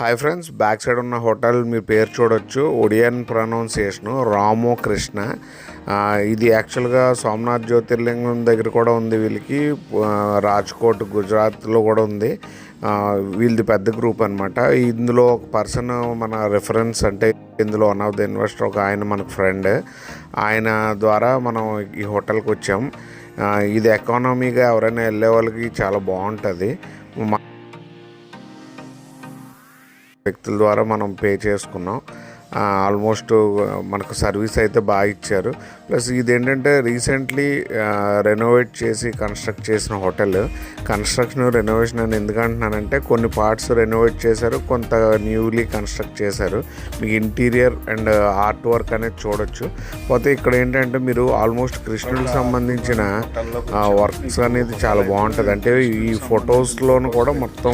Hi friends, back side ఉన్న hotel మీ పేరు చూడొచ్చు. ఒడియన్ ప్రొనౌన్సియేషను రామో కృష్ణ. ఇది యాక్చువల్గా సోమనాథ్ జ్యోతిర్లింగం దగ్గర కూడా ఉంది వీళ్ళకి. రాజ్కోట్ గుజరాత్లో కూడా ఉంది. వీళ్ళది పెద్ద గ్రూప్ అనమాట. ఇందులో ఒక పర్సన్ మన రిఫరెన్స్, అంటే ఇందులో వన్ ఆఫ్ ద ఇన్వెస్టర్ ఒక ఆయన మనకు ఫ్రెండ్. ఆయన ద్వారా మనం ఈ హోటల్కి వచ్చాం. ఇది ఎకానమీగా ఎవరైనా వెళ్ళే వాళ్ళకి చాలా బాగుంటుంది. వ్యక్తుల ద్వారా మనం పే చేసుకున్నాం. ఆల్మోస్ట్ మనకు సర్వీస్ అయితే బాగా ఇచ్చారు. ప్లస్ ఇదేంటంటే రీసెంట్లీ రెనోవేట్ చేసి కన్స్ట్రక్ట్ చేసిన హోటల్. కన్స్ట్రక్షన్ రెనోవేషన్ అని ఎందుకంటున్నానంటే కొన్ని పార్ట్స్ రెనోవేట్ చేశారు, కొంత న్యూలీ కన్స్ట్రక్ట్ చేశారు. మీకు ఇంటీరియర్ అండ్ ఆర్ట్ వర్క్ అనేది చూడొచ్చు. పోతే ఇక్కడ ఏంటంటే మీరు ఆల్మోస్ట్ కృష్ణుడికి సంబంధించిన వర్క్స్ అనేది చాలా బాగుంటుంది. అంటే ఈ ఫొటోస్లోను కూడా మొత్తం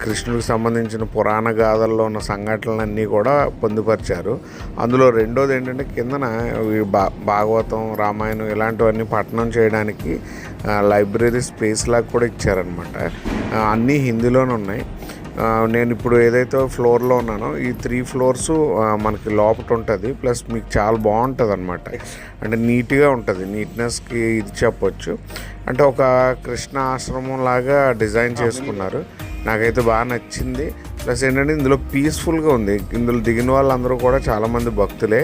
కృష్ణుడికి సంబంధించిన పురాణ గాథల్లో ఉన్న సంఘటనలన్నీ కూడా పొందుపరిచారు. అందులో రెండోది ఏంటంటే కిందన భాగవతం, రామాయణం ఇలాంటివన్నీ పఠనం చేయడానికి లైబ్రరీ స్పేస్ లాగా కూడా ఇచ్చారనమాట. అన్నీ హిందీలోనే ఉన్నాయి. నేను ఇప్పుడు ఏదైతే ఫ్లోర్లో ఉన్నానో ఈ 3 ఫ్లోర్స్ మనకి లోపల ఉంటుంది. ప్లస్ మీకు చాలా బాగుంటుంది అనమాట. అంటే నీట్గా ఉంటుంది. నీట్నెస్కి ఇది చెప్పొచ్చు. అంటే ఒక కృష్ణ ఆశ్రమం లాగా డిజైన్ చేసుకున్నారు. నాకైతే బాగా నచ్చింది. ప్లస్ ఏంటంటే ఇందులో పీస్ఫుల్గా ఉంది. ఇందులో దిగిన వాళ్ళందరూ కూడా చాలామంది భక్తులే.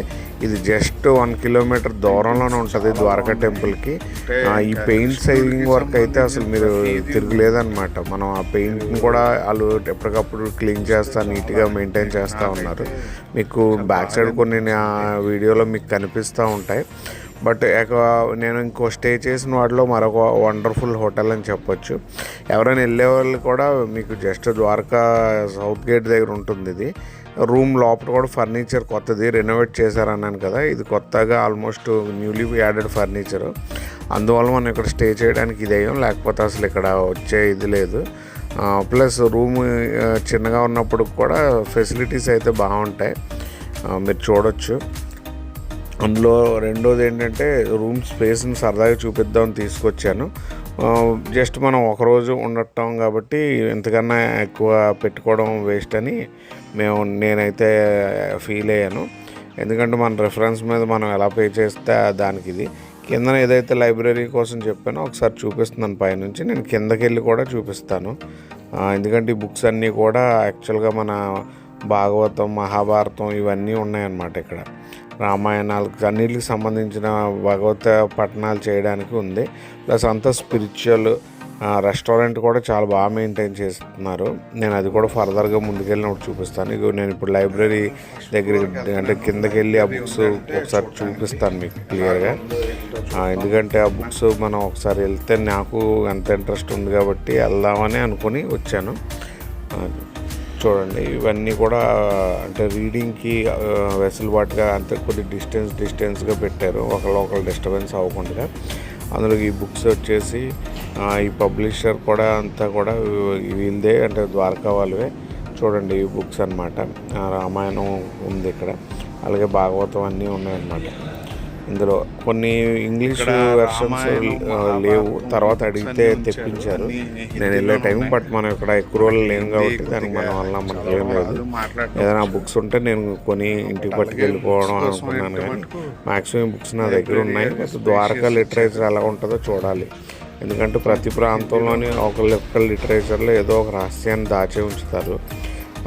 ఇది జస్ట్ 1 కిలోమీటర్ దూరంలోనే ఉంటుంది ద్వారకా టెంపుల్కి. ఈ పెయింట్ సైజింగ్ వర్క్ అయితే అసలు మీరు తిరగలేదన్నమాట. మనం ఆ పెయింట్ని కూడా వాళ్ళు ఎప్పటికప్పుడు క్లీన్ చేస్తూ నీట్గా మెయింటైన్ చేస్తూ ఉన్నారు. మీకు బ్యాక్ సైడ్ కొన్ని వీడియోలో మీకు కనిపిస్తూ ఉంటాయి. బట్ నేను ఇంకో స్టే చేసిన వాటిలో మరొక వండర్ఫుల్ హోటల్ అని చెప్పొచ్చు. ఎవరైనా వెళ్ళే వాళ్ళు కూడా మీకు జస్ట్ ద్వారకా సౌత్ గేట్ దగ్గర ఉంటుంది. ఇది రూమ్ లోపల కూడా ఫర్నిచర్ కొత్తది రెనోవేట్ చేశారన్నాను కదా, ఇది కొత్తగా ఆల్మోస్ట్ న్యూలీ యాడెడ్ ఫర్నిచరు. అందువల్ల మనం ఇక్కడ స్టే చేయడానికి ఇది అయ్యాం, లేకపోతే అసలు ఇక్కడ వచ్చే ఇది లేదు. ప్లస్ రూమ్ చిన్నగా ఉన్నప్పుడు కూడా ఫెసిలిటీస్ అయితే బాగుంటాయి, మీరు చూడొచ్చు. అందులో రెండోది ఏంటంటే రూమ్ స్పేస్ని సరదాగా చూపిద్దామని తీసుకొచ్చాను. జస్ట్ మనం ఒకరోజు ఉండటం కాబట్టి ఇంతకన్నా ఎక్కువ పెట్టుకోవడం వేస్ట్ అని నేనైతే ఫీల్ అయ్యాను. ఎందుకంటే మన రిఫరెన్స్ మీద మనం ఎలా పే చేస్తే దానికి ఇది. కిందన ఏదైతే లైబ్రరీ కోసం చెప్పానో ఒకసారి చూపిస్తున్నాను పైనుంచి. నేను కిందకి వెళ్ళి కూడా చూపిస్తాను. ఎందుకంటే ఈ బుక్స్ అన్నీ కూడా యాక్చువల్గా మన భాగవతం, మహాభారతం ఇవన్నీ ఉన్నాయన్నమాట. ఇక్కడ రామాయణాలకు అన్నిటికి సంబంధించిన భగవత పఠనాలు చేయడానికి ఉంది. ప్లస్ అంతా స్పిరిచువల్. రెస్టారెంట్ కూడా చాలా బాగా మెయింటైన్ చేస్తున్నారు. నేను అది కూడా ఫర్దర్గా ముందుకెళ్ళినప్పుడు చూపిస్తాను. ఇక నేను ఇప్పుడు లైబ్రరీ దగ్గర అంటే కిందకి వెళ్ళి ఆ బుక్స్ ఒకసారి చూపిస్తాను మీకు క్లియర్గా. ఎందుకంటే ఆ బుక్స్ మనం ఒకసారి వెళ్తే నాకు ఎంత ఇంట్రెస్ట్ ఉంది కాబట్టి వెళ్దామని అనుకుని వచ్చాను. చూడండి, ఇవన్నీ కూడా అంటే రీడింగ్కి వెసులుబాటుగా అంతే కొద్ది డిస్టెన్స్గా పెట్టారు, ఒకళ్ళు డిస్టర్బెన్స్ అవ్వకుండా. అందులో ఈ బుక్స్ వచ్చేసి ఈ పబ్లిషర్ కూడా అంతా కూడా వీళ్ళదే, అంటే ద్వారకా వాళ్ళవే. చూడండి ఈ బుక్స్ అన్నమాట. రామాయణం ఉంది ఇక్కడ, అలాగే భాగవతం అన్నీ ఉన్నాయన్నమాట. ఇందులో కొన్ని ఇంగ్లీష్ వెర్షన్స్ లేవు, తర్వాత అడిగితే తెప్పించారు. నేను వెళ్ళే టైం, బట్ మనం ఇక్కడ ఎక్కువ రోజులు లేము కాబట్టి దానికి మనకి ఏం లేదు. ఏదైనా బుక్స్ ఉంటే నేను కొని ఇంటికి పట్టుకెళ్ళిపోవడం అనుకున్నాను, కానీ మ్యాక్సిమం బుక్స్ నా దగ్గర ఉన్నాయి. ద్వారకా లిటరేచర్ ఎలా ఉంటుందో చూడాలి. ఎందుకంటే ప్రతి ప్రాంతంలోని ఒక లిటరేచర్లో ఏదో ఒక రహస్యాన్ని దాచి ఉంచుతారు.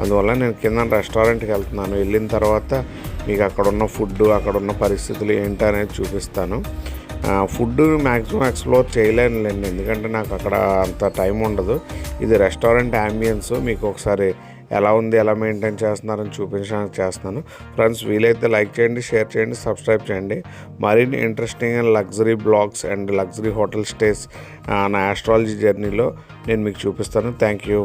అందువల్ల నేను కింద రెస్టారెంట్కి వెళ్తున్నాను. వెళ్ళిన తర్వాత మీకు అక్కడున్న ఫుడ్, అక్కడున్న పరిస్థితులు ఏంటి అనేది చూపిస్తాను. ఫుడ్ మ్యాక్సిమం ఎక్స్ప్లోర్ చేయలేనులేండి, ఎందుకంటే నాకు అక్కడ అంత టైం ఉండదు. ఇది రెస్టారెంట్ యాంబియన్స్ మీకు ఒకసారి ఎలా ఉంది, ఎలా మెయింటైన్ చేస్తున్నారని చూపించడానికి చేస్తున్నాను. ఫ్రెండ్స్, వీలైతే లైక్ చేయండి, షేర్ చేయండి, సబ్స్క్రైబ్ చేయండి. మరిన్ని interesting and luxury blogs and luxury hotel stays నా ఆస్ట్రాలజీ జర్నీలో నేను మీకు చూపిస్తాను. Thank you.